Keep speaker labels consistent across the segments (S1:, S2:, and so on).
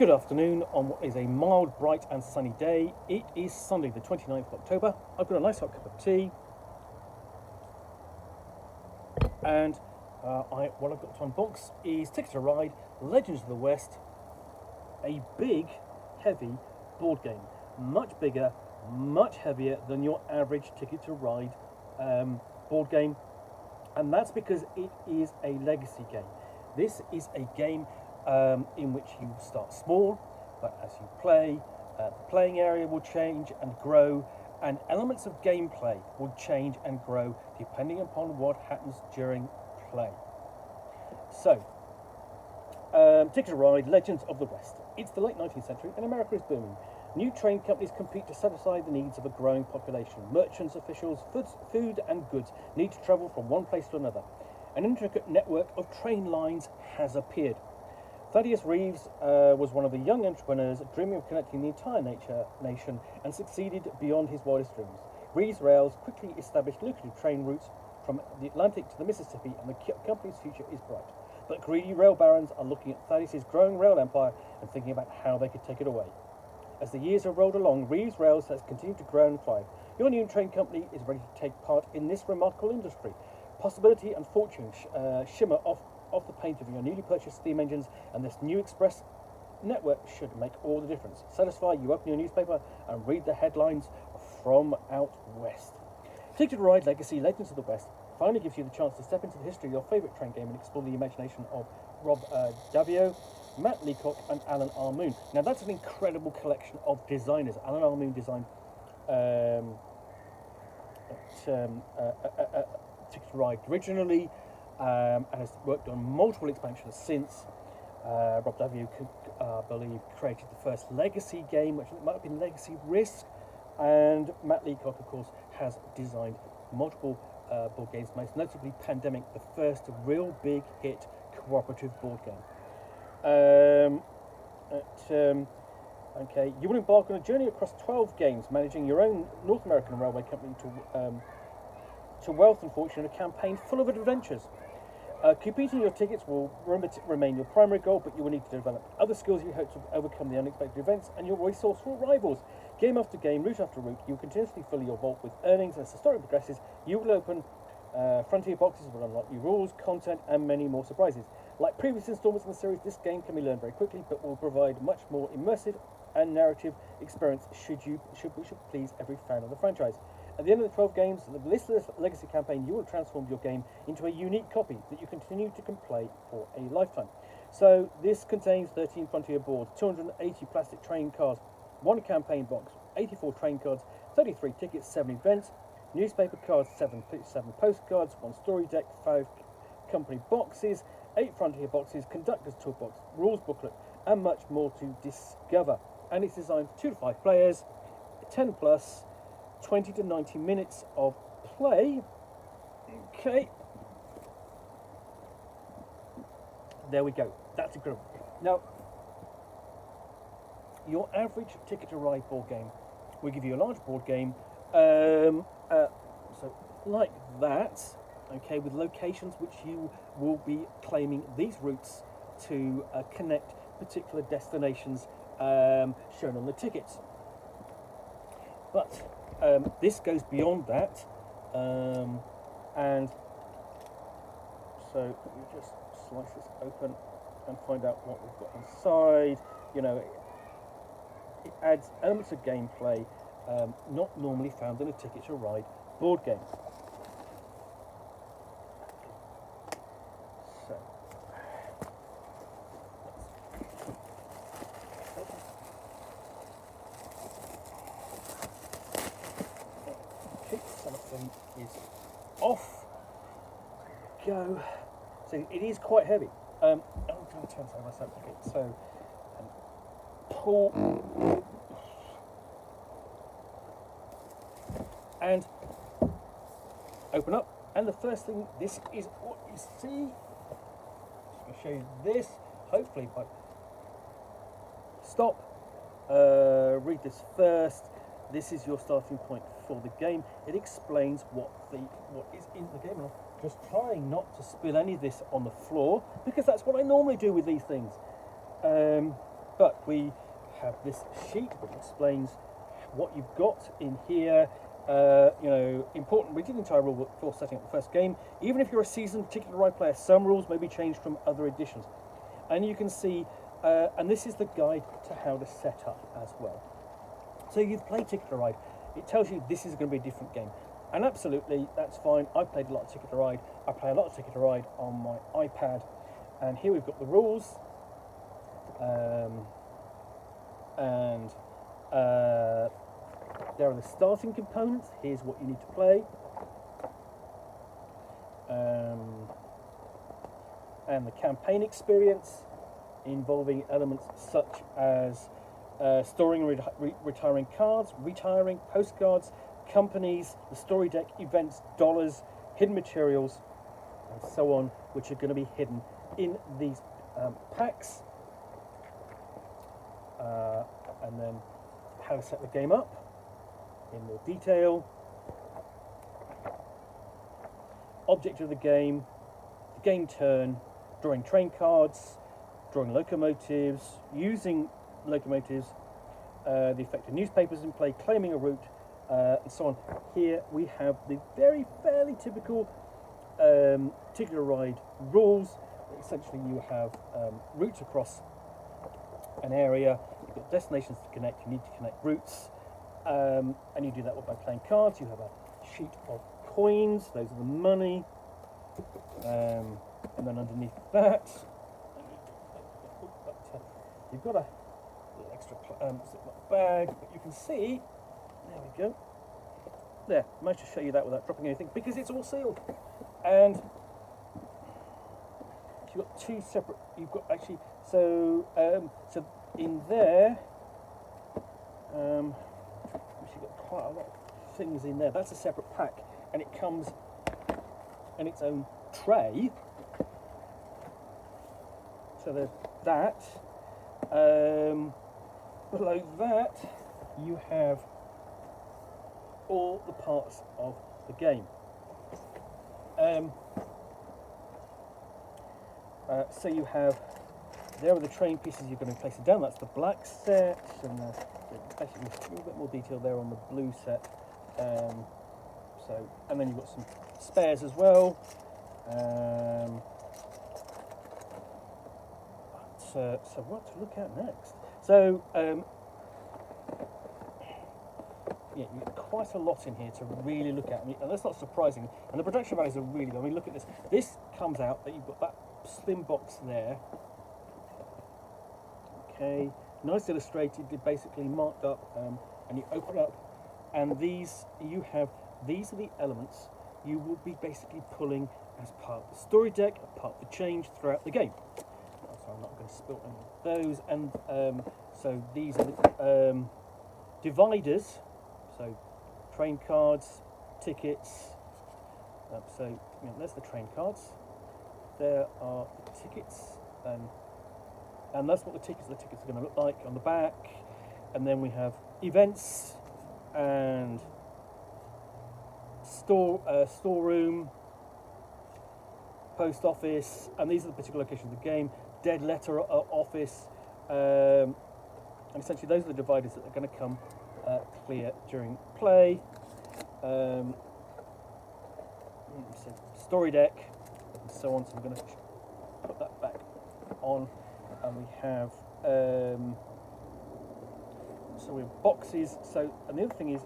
S1: Good afternoon on what is a mild, bright and sunny day. It is Sunday the 29th of October. I've got a nice hot cup of tea and what I've got to unbox is Ticket to Ride, Legends of the West, a big, heavy board game. Much bigger, much heavier than your average Ticket to Ride board game. And that's because it is a legacy game. This is a game in which you start small, but as you play, the playing area will change and grow, and elements of gameplay will change and grow depending upon what happens during play. So, Ticket to Ride, Legends of the West. It's the late 19th century and America is booming. New train companies compete to satisfy the needs of a growing population. Merchants, officials, food and goods need to travel from one place to another. An intricate network of train lines has appeared. Thaddeus Reeves was one of the young entrepreneurs dreaming of connecting the entire nation and succeeded beyond his wildest dreams. Reeves Rails quickly established lucrative train routes from the Atlantic to the Mississippi, and the company's future is bright. But greedy rail barons are looking at Thaddeus' growing rail empire and thinking about how they could take it away. As the years have rolled along, Reeves Rails has continued to grow and thrive. Your new train company is ready to take part in this remarkable industry. Possibility and fortune shimmer off the paint of your newly purchased steam engines, and this new express network should make all the difference. Satisfy, you open your newspaper and read the headlines from out west. Ticket to Ride Legacy Legends of the West finally gives you the chance to step into the history of your favourite train game and explore the imagination of Rob Daviau, Matt Leacock and Alan R. Moon. Now that's an incredible collection of designers. Alan R. Moon designed Ticket to Ride originally, and has worked on multiple expansions since. Rob Daviau, I believe, created the first Legacy game, which might have been Legacy Risk, and Matt Leacock, of course, has designed multiple board games, most notably Pandemic, the first real big hit cooperative board game. Okay, you will embark on a journey across 12 games, managing your own North American railway company to wealth and fortune, a campaign full of adventures. Competing your tickets will remain your primary goal, but you will need to develop other skills you hope to overcome the unexpected events and your resourceful rivals. Game after game, route after route, you will continuously fill your vault with earnings. As the story progresses, you will open frontier boxes will unlock new rules, content, and many more surprises. Like previous installments in the series, this game can be learned very quickly, but will provide much more immersive and narrative experience should please every fan of the franchise. At the end of the 12 games, the listless legacy campaign, you will transform your game into a unique copy that you continue to play for a lifetime. So this contains 13 frontier boards, 280 plastic train cards, 1 campaign box, 84 train cards, 33 tickets, 7 events, newspaper cards, 7 postcards, 1 story deck, 5 company boxes, 8 frontier boxes, conductor's toolbox, rules booklet, and much more to discover. And it's designed for 2 to 5 players, 10 plus, 20 to 90 minutes of play. Okay, there we go. That's incredible. Now, your average Ticket to Ride board game will give you a large board game, so like that, okay, with locations which you will be claiming these routes to connect particular destinations shown on the tickets. But this goes beyond that, and so let me just slice this open and find out what we've got inside. You know, it adds elements of gameplay not normally found in a Ticket to Ride board game. So, something is off. Go. So it is quite heavy. I'm going to turn something myself. Okay, so pull and open up. And the first thing, this is what you see. Just going to show you this. Hopefully, but stop. Read this first. This is your starting point for the game. It explains what is in the game. And I'm just trying not to spill any of this on the floor because that's what I normally do with these things. But we have this sheet which explains what you've got in here. Important. We did the entire rule book before setting up the first game. Even if you're a seasoned Ticket to Ride player, some rules may be changed from other editions. And you can see, and this is the guide to how to set up as well. So you've played Ticket to Ride. It tells you this is going to be a different game. And absolutely, that's fine. I've played a lot of Ticket to Ride. I play a lot of Ticket to Ride on my iPad. And here we've got the rules. There are the starting components. Here's what you need to play. And the campaign experience, involving elements such as storing and retiring cards, retiring postcards, companies, the story deck, events, dollars, hidden materials, and so on, which are going to be hidden in these packs. And then how to set the game up in more detail. Object of the game turn, drawing train cards, drawing locomotives, using locomotives, the effect of newspapers in play, claiming a route, and so on. Here we have the fairly typical Ticket to Ride rules. Essentially, you have routes across an area. You've got destinations to connect. You need to connect routes, and you do that by playing cards. You have a sheet of coins. Those are the money, and then underneath that, you've got a little extra bag. But you can see, there we go. There, I managed to show you that without dropping anything because it's all sealed. And you've got two separate. You've got actually so in there. You've got quite a lot of things in there. That's a separate pack, and it comes in its own tray. So there's that. Below that, you have all the parts of the game. So you have, there are the train pieces you're going to place it down. That's the black set, and basically a little bit more detail there on the blue set. And then you've got some spares as well. So what to look at next? So yeah, you've got quite a lot in here to really look at, and that's not surprising. And the production values are really good. I mean, look at this. This comes out that you've got that slim box there. Okay, nice illustrated, basically marked up, and you open it up, and these are the elements you will be basically pulling as part of the story deck, part of the change throughout the game. So I'm not going to spill any of those, and so these are the dividers. So train cards, tickets. So there's the train cards. There are the tickets, and that's what the tickets are going to look like on the back. And then we have events and storeroom, post office, and these are the particular locations of the game. Dead letter office, and essentially those are the dividers that are going to come clear during play. So story deck, and so on. So we're going to put that back on, and we have so we have boxes. So, and the other thing is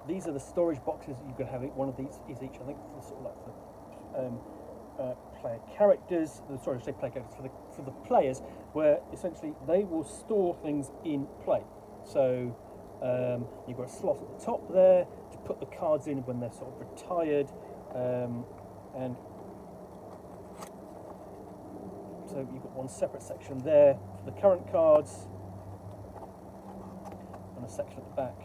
S1: these are the storage boxes. You can have it. One of these is each. I think for sort of like the player characters. Sorry, I say player characters for the players, where essentially they will store things in play. So you've got a slot at the top there to put the cards in when they're sort of retired, and so you've got one separate section there for the current cards, and a section at the back,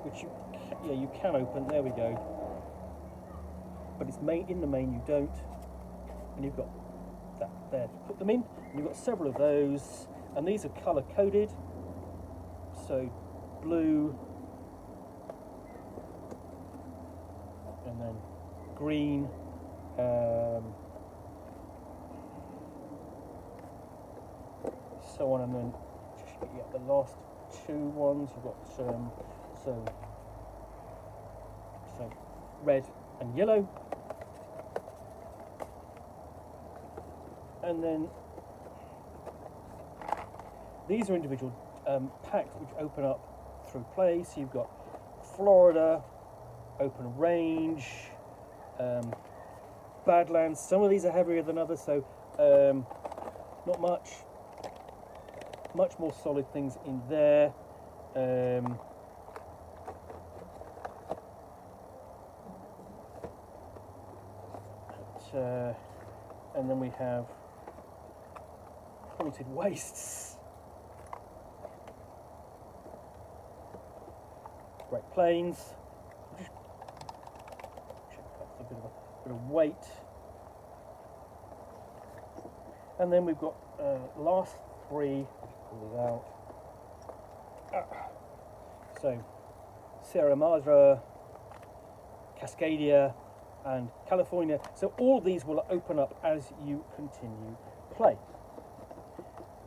S1: which you can open. There we go. But it's in the main you don't, and you've got that there to put them in. And you've got several of those, and these are colour coded. So blue, and then green, so on, and then yeah, the last two ones you've got so red and yellow, and then these are individual packs which open up through play. So you've got Florida, open range, Badlands. Some of these are heavier than others, so not much more solid things in there. And then we have Haunted Wastes, Great Plains. Just check that's a bit of weight. And then we've got last three. Pull these out. So Sierra Madre, Cascadia, and California. So all of these will open up as you continue play.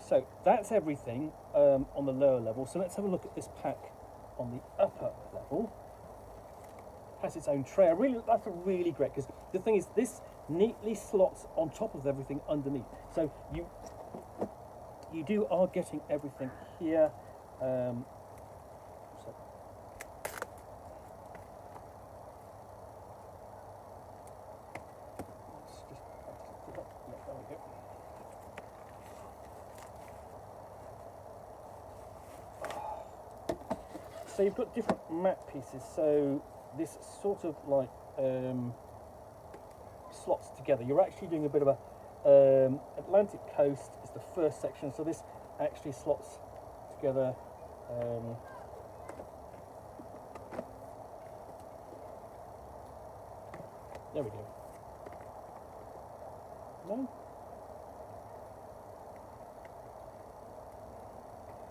S1: So that's everything on the lower level. So let's have a look at this pack on the upper level. It has its own tray. That's really great, because the thing is, this neatly slots on top of everything underneath. So you are getting everything here. So you've got different map pieces, so this sort of like slots together. You're actually doing a bit of a Atlantic coast is the first section, so this actually slots together. There we go. No?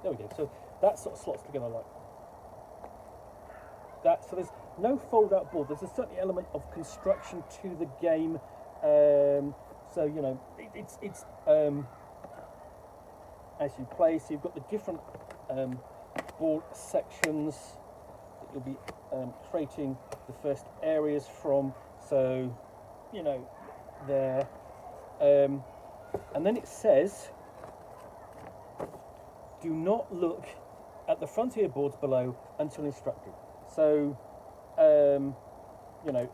S1: There we go. So that sort of slots together like that. So there's no fold-out board. There's a certain element of construction to the game. So you know, it's as you play. So you've got the different board sections that you'll be creating the first areas from. So you know, there, and then it says, do not look at the frontier boards below until instructed. So, you know,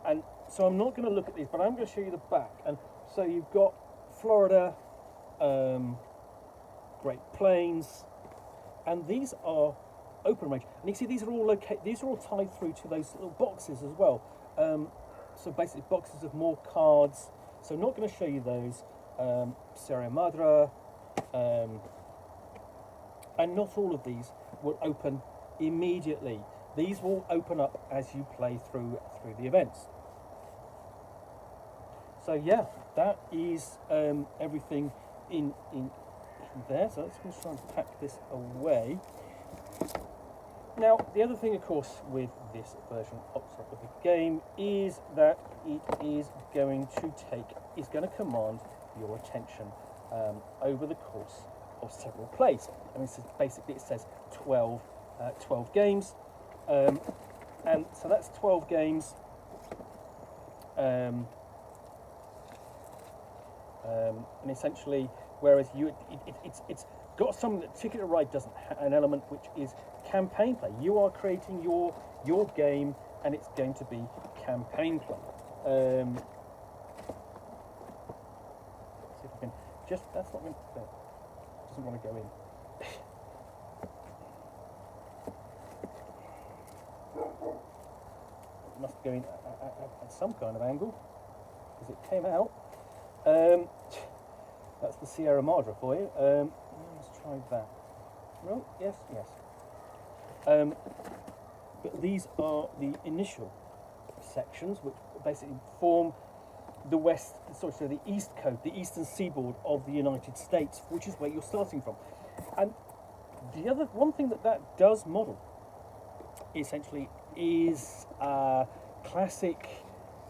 S1: and so I'm not going to look at these, but I'm going to show you the back. And so you've got Florida, Great Plains, and these are open range. And you see these are all these are all tied through to those little boxes as well. So basically boxes of more cards. So I'm not going to show you those. Sierra Madre, and not all of these will open immediately. These will open up as you play through the events. So yeah, that is everything in there. So let's just try and pack this away. Now, the other thing, of course, with this version of the game is that it is going to command your attention over the course of several plays. I mean, basically it says 12 games, and so that's 12 games. And essentially, whereas it's got something that Ticket to Ride doesn't have, an element which is campaign play. You are creating your game, and it's going to be campaign play. See if I can that's not going to doesn't want to go in. It must go in at some kind of angle, because it came out. That's the Sierra Madre for you. Let's try that. No, yes. But these are the initial sections, which basically form the the east coast, the eastern seaboard of the United States, which is where you're starting from. And the other one thing that does model, essentially, is classic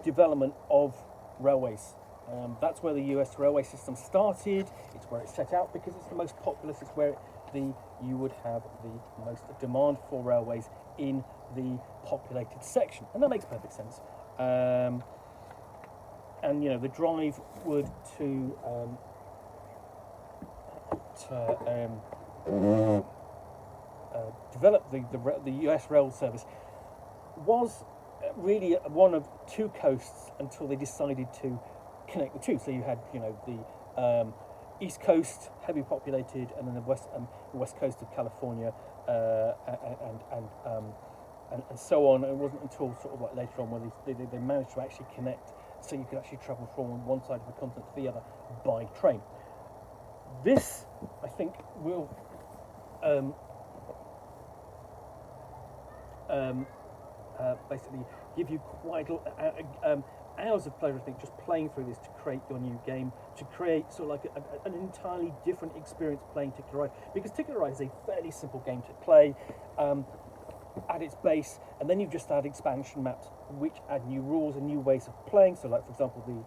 S1: development of railways. That's where the US railway system started. It's where it's set out because it's the most populous. It's where you would have the most demand for railways in the populated section, and that makes perfect sense. And you know, the drive would to develop the US rail service was really one of two coasts until they decided to connect the two. So you had, you know, the East Coast, heavily populated, and then the west coast of California, and so on. It wasn't until sort of like later on where they managed to actually connect, so you could actually travel from one side of the continent to the other by train. This, I think, will basically give you quite hours of pleasure, I think, just playing through this to create your new game, to create sort of like an entirely different experience playing Ticket to Ride, because Ticket to Ride is a fairly simple game to play at its base, and then you just add expansion maps which add new rules and new ways of playing. So, like for example, the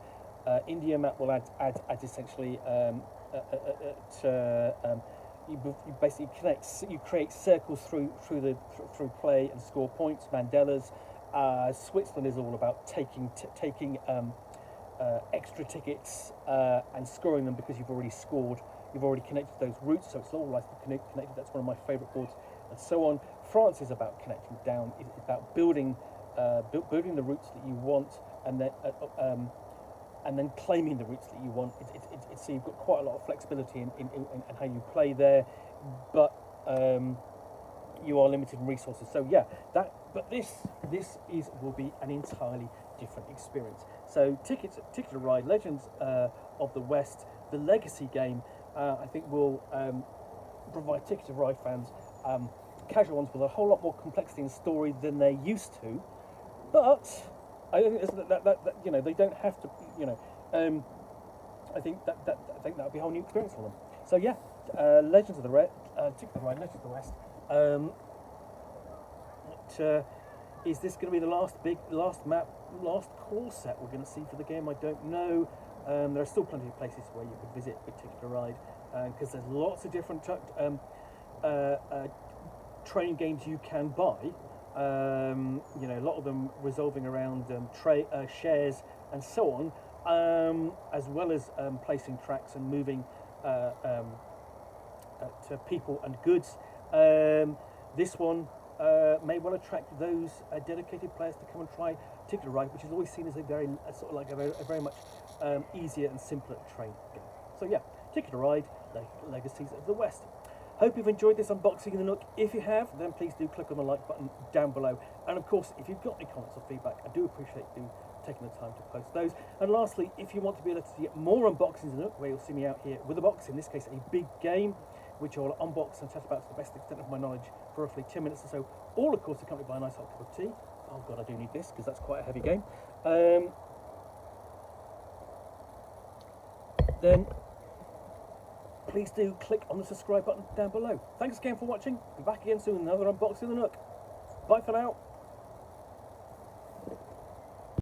S1: India map will add essentially you basically create circles through play and score points, mandalas. Switzerland is all about taking extra tickets and scoring them because you've already scored. You've already connected those routes, so it's all like connected. That's one of my favourite boards, and so on. France is about connecting down. It's about building the routes that you want, and then claiming the routes that you want. So you've got quite a lot of flexibility in how you play there, but you are limited in resources. So yeah, but this will be an entirely different experience. So Ticket to Ride, Legends of the West, the legacy game, I think will provide Ticket to Ride fans, casual ones, with a whole lot more complexity and story than they're used to. But I think that you know, they don't have to, you know. I think that'll be a whole new experience for them. So yeah, Legends of the Red, Ticket to Ride, Legends of the West. Is this going to be the last core set we're going to see for the game? I don't know. There are still plenty of places where you could visit with Ticket to Ride, because there's lots of different train games you can buy. You know, a lot of them revolving around shares and so on, as well as placing tracks and moving to people and goods. This one may well attract those dedicated players to come and try Ticket to Ride, which is always seen as a very much easier and simpler train game. So yeah, Ticket to Ride, Legacies of the West. Hope you've enjoyed this unboxing of the Nook. If you have, then please do click on the like button down below. And of course, if you've got any comments or feedback, I do appreciate you taking the time to post those. And lastly, if you want to be able to see more unboxings of the Nook, where you'll see me out here with a box, in this case a big game, which I'll unbox and chat about to the best extent of my knowledge for roughly 10 minutes or so, all of course accompanied by a nice hot cup of tea. Oh god, I do need this because that's quite a heavy game. Then please do click on the subscribe button down below. Thanks again for watching. Be back again soon with another unboxing of the Nook. Bye for now.